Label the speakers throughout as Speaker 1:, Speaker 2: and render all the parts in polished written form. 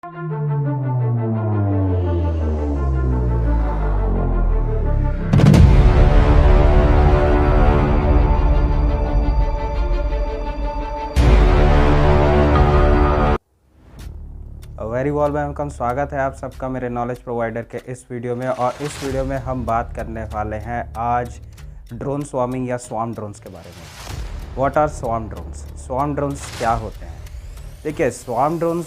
Speaker 1: Very wall welcome, स्वागत है आप सबका मेरे नॉलेज प्रोवाइडर के इस वीडियो में। और इस वीडियो में हम बात करने वाले हैं आज ड्रोन स्वार्मिंग या स्वार्म ड्रोन्स के बारे में। What are swarm drones? Swarm drones क्या होते हैं? देखिए, स्वार्म ड्रोन्स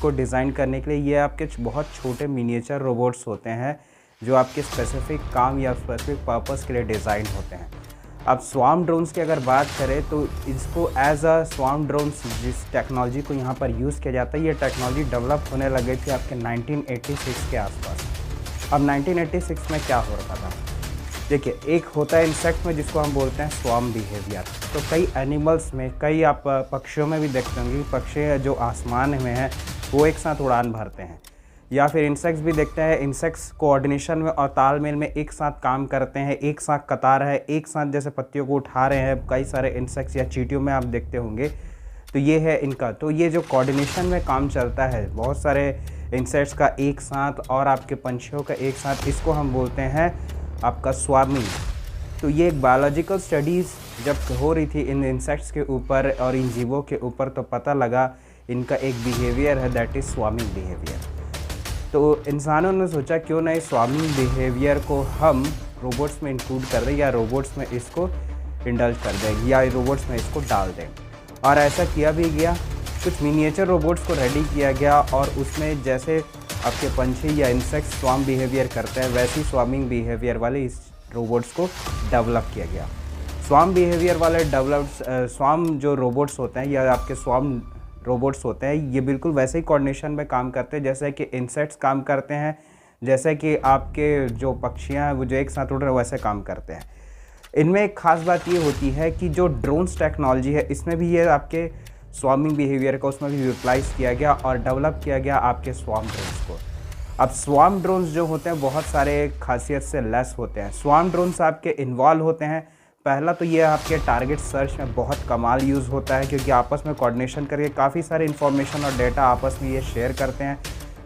Speaker 1: को डिज़ाइन करने के लिए ये आपके बहुत छोटे मिनिएचर रोबोट्स होते हैं जो आपके स्पेसिफिक काम या स्पेसिफिक पर्पस के लिए डिज़ाइन होते हैं। अब स्वार्म ड्रोन्स की अगर बात करें तो इसको एज अ स्वार्म ड्रोन्स जिस टेक्नोलॉजी को यहाँ पर यूज़ किया जाता है, ये टेक्नोलॉजी डेवलप होने लग गई थी आपके 1986 के आसपास। अब 1986 में क्या हो रहा था? देखिए, एक होता है इंसेक्ट में जिसको हम बोलते हैं स्वार्म बिहेवियर। तो कई एनिमल्स में, कई आप पक्षियों में भी देखते होंगे, पक्षी जो आसमान में हैं वो एक साथ उड़ान भरते हैं, या फिर इंसेक्ट्स भी देखते हैं। इंसेक्ट्स कोऑर्डिनेशन में और तालमेल में एक साथ काम करते हैं, एक साथ कतार है, एक साथ जैसे पत्तियों को उठा रहे हैं। कई सारे इंसेक्ट्स या चींटियों में आप देखते होंगे, तो ये है इनका। तो ये जो कोऑर्डिनेशन में काम चलता है बहुत सारे इंसेक्ट्स का एक साथ और आपके पंछियों का एक साथ, इसको हम बोलते हैं आपका स्वार्मिंग। तो ये एक बायोलॉजिकल स्टडीज़ जब हो रही थी इन इंसेक्ट्स के ऊपर और इन जीवों के ऊपर, तो पता लगा इनका एक बिहेवियर है, दैट इज़ स्वार्मिंग बिहेवियर। तो इंसानों ने सोचा क्यों ना इस स्वार्मिंग बिहेवियर को हम रोबोट्स में इंक्लूड कर दें, या रोबोट्स में इसको इंडल्ज कर दें, या रोबोट्स में इसको डाल दें। और ऐसा किया भी गया। कुछ मिनिएचर रोबोट्स को रेडी किया गया और उसमें जैसे आपके पंछी या इंसेक्ट स्वार्म बिहेवियर करते हैं, वैसी स्वार्मिंग बिहेवियर वाले इस रोबोट्स को डेवलप किया गया। स्वार्म बिहेवियर वाले स्वार्म जो रोबोट्स होते हैं या आपके स्वार्म रोबोट्स होते हैं, ये बिल्कुल वैसे ही कोऑर्डिनेशन में काम करते हैं जैसे कि इंसेक्ट्स काम करते हैं, जैसे कि आपके जो पक्षियाँ हैं वो जो एक साथ उड़ रहे हैं वैसे काम करते हैं। इनमें एक ख़ास बात ये होती है कि जो ड्रोन्स टेक्नोलॉजी है, इसमें भी ये आपके स्वार्मिंग बिहेवियर को उसमें भी यूटिलाइज़ किया गया और डेवलप किया गया आपके स्वार्म ड्रोन्स को। अब स्वार्म ड्रोन्स जो होते हैं बहुत सारे खासियत से लेस होते हैं। स्वार्म ड्रोन्स आपके इन्वॉल्व होते हैं। पहला तो ये आपके टारगेट सर्च में बहुत कमाल यूज़ होता है, क्योंकि आपस में कोऑर्डिनेशन करके काफ़ी सारे इन्फॉर्मेशन और डेटा आपस में ये शेयर करते हैं।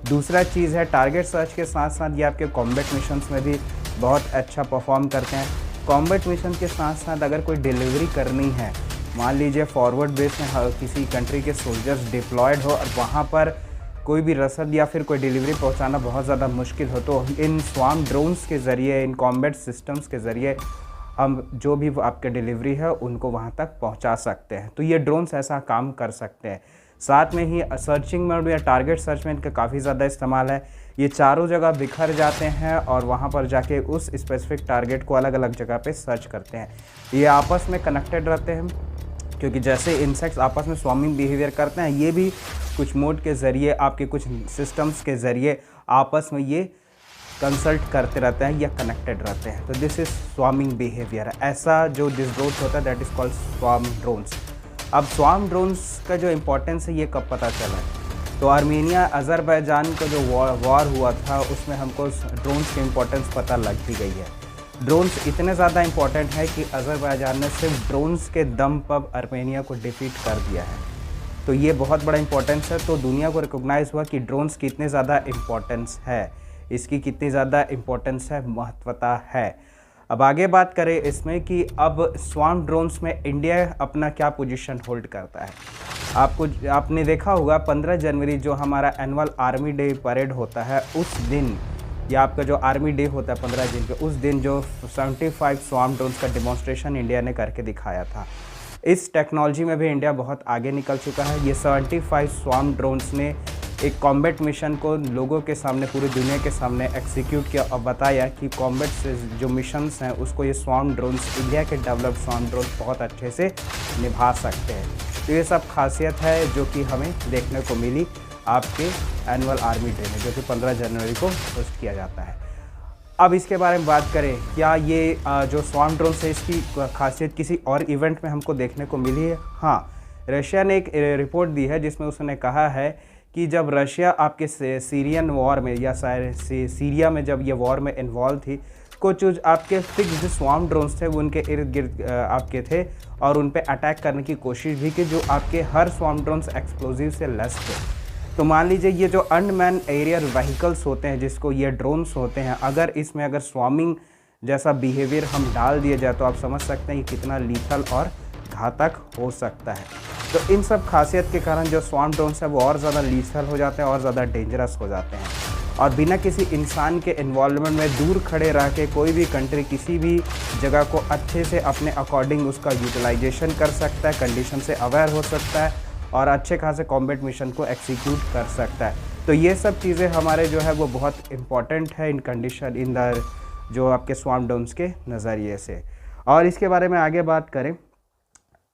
Speaker 1: दूसरा चीज़ है, टारगेट सर्च के साथ साथ ये आपके कॉम्बैट मिशंस में भी बहुत अच्छा परफॉर्म करते हैं। कॉम्बैट मिशन के साथ साथ अगर कोई डिलीवरी करनी है, मान लीजिए फॉरवर्ड बेस में किसी कंट्री के सोल्जर्स डिप्लॉयड हो और वहाँ पर कोई भी रसद या फिर कोई डिलीवरी पहुँचाना बहुत ज़्यादा मुश्किल हो, तो इन स्वार्म ड्रोन्स के ज़रिए, इन कॉम्बैट सिस्टम्स के ज़रिए हम जो भी आपके डिलीवरी है उनको वहाँ तक पहुँचा सकते हैं। तो ये ड्रोन्स ऐसा काम कर सकते हैं। साथ में ही सर्चिंग में या टारगेट सर्च में इनका काफ़ी ज़्यादा इस्तेमाल है। ये चारों जगह बिखर जाते हैं और वहाँ पर जाके उस स्पेसिफिक टारगेट को अलग अलग जगह पे सर्च करते हैं। ये आपस में कनेक्टेड रहते हैं, क्योंकि जैसे इंसेक्ट्स आपस में स्वार्मिंग बिहेवियर करते हैं, ये भी कुछ मोड के ज़रिए, आपके कुछ सिस्टम्स के ज़रिए आपस में ये कंसल्ट करते रहते हैं या कनेक्टेड रहते हैं। तो दिस इज़ स्वार्मिंग बिहेवियर। ऐसा जो दिस ड्रोन्स होता है that is called swarm drones. अब स्वार्म ड्रोन्स का जो इम्पोर्टेंस है ये कब पता चला? तो आर्मेनिया अज़रबैजान का जो वॉर हुआ था उसमें हमको ड्रोन्स की इम्पोर्टेंस पता लग भी गई है। ड्रोन्स इतने ज़्यादा इम्पोर्टेंट है कि अज़रबैजान ने सिर्फ ड्रोन्स के दम पर आर्मेनिया को डिफीट कर दिया है। तो ये बहुत बड़ा इम्पोर्टेंस है। तो दुनिया को रिकॉग्नाइज़ हुआ कि ड्रोन्स की इतने ज़्यादा इम्पोर्टेंस है, इसकी कितनी ज़्यादा इम्पोर्टेंस है, महत्वता है। अब आगे बात करें इसमें कि अब स्वार्म ड्रोन्स में इंडिया अपना क्या पोजीशन होल्ड करता है। आपने देखा होगा 15 जनवरी जो हमारा एनुअल आर्मी डे परेड होता है, उस दिन, या आपका जो आर्मी डे होता है 15 जून को, उस दिन जो 75 स्वार्म ड्रोन्स का डेमोन्स्ट्रेशन इंडिया ने करके दिखाया था। इस टेक्नोलॉजी में भी इंडिया बहुत आगे निकल चुका है। ये 75 स्वार्म ड्रोन्स ने एक कॉम्बैट मिशन को लोगों के सामने, पूरी दुनिया के सामने एक्सिक्यूट किया और बताया कि कॉम्बैट से जो मिशंस हैं उसको ये स्वार्म ड्रोन्स, इंडिया के डेवलप्ड स्वार्म ड्रोन्स बहुत अच्छे से निभा सकते हैं। तो ये सब खासियत है जो कि हमें देखने को मिली आपके एनुअल आर्मी डे में, जो कि 15 जनवरी को होस्ट किया जाता है। अब इसके बारे में बात करें, क्या ये जो स्वार्म ड्रोन्स है इसकी खासियत किसी और इवेंट में हमको देखने को मिली है? हाँ, रशिया ने एक रिपोर्ट दी है जिसमें उसने कहा है कि जब रशिया आपके सीरियन वॉर में या सीरिया में जब ये वॉर में इन्वॉल्व थी, कुछ आपके फिक्स्ड स्वार्म ड्रोन्स थे वो उनके इर्द गिर्द आपके थे और उन पे अटैक करने की कोशिश भी की, जो आपके हर स्वार्म ड्रोन्स एक्सप्लोजिव से लेस थे। तो मान लीजिए ये जो अनमैन एरियल व्हीकल्स होते हैं, जिसको ये ड्रोन्स होते हैं, अगर इसमें अगर स्वार्मिंग जैसा बिहेवियर हम डाल दिए जाए तो आप समझ सकते हैं कि कितना लीथल और घातक हो सकता है। तो इन सब खासियत के कारण जो स्वार्म ड्रोन्स हैं वो और ज़्यादा लीथल हो जाते हैं और ज़्यादा डेंजरस हो जाते हैं, और बिना किसी इंसान के इन्वॉल्वमेंट में दूर खड़े रह के कोई भी कंट्री किसी भी जगह को अच्छे से अपने अकॉर्डिंग उसका यूटिलाइजेशन कर सकता है, कंडीशन से अवेयर हो सकता है और अच्छे खासे कॉम्बैट मिशन को एग्जीक्यूट कर सकता है। तो ये सब चीज़ें हमारे जो है वो बहुत इंपॉर्टेंट है इन कंडीशन इन द जो आपके स्वार्म ड्रोन्स के नज़रिए से। और इसके बारे में आगे बात करें,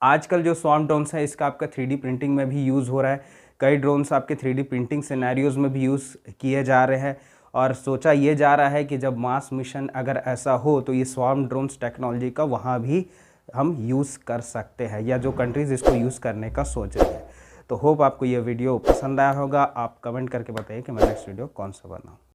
Speaker 1: आजकल जो स्वार्म ड्रोन्स है इसका आपका 3D प्रिंटिंग में भी यूज़ हो रहा है। कई ड्रोन्स आपके 3D प्रिंटिंग सिनेरियोज़ में भी यूज़ किए जा रहे हैं, और सोचा ये जा रहा है कि जब मास मिशन अगर ऐसा हो तो ये स्वार्म ड्रोन्स टेक्नोलॉजी का वहाँ भी हम यूज़ कर सकते हैं, या जो कंट्रीज़ इसको यूज़ करने का सोच रहे हैं। तो होप आपको ये वीडियो पसंद आया होगा। आप कमेंट करके बताइए कि मैं नेक्स्ट वीडियो कौन सा बनाऊँ।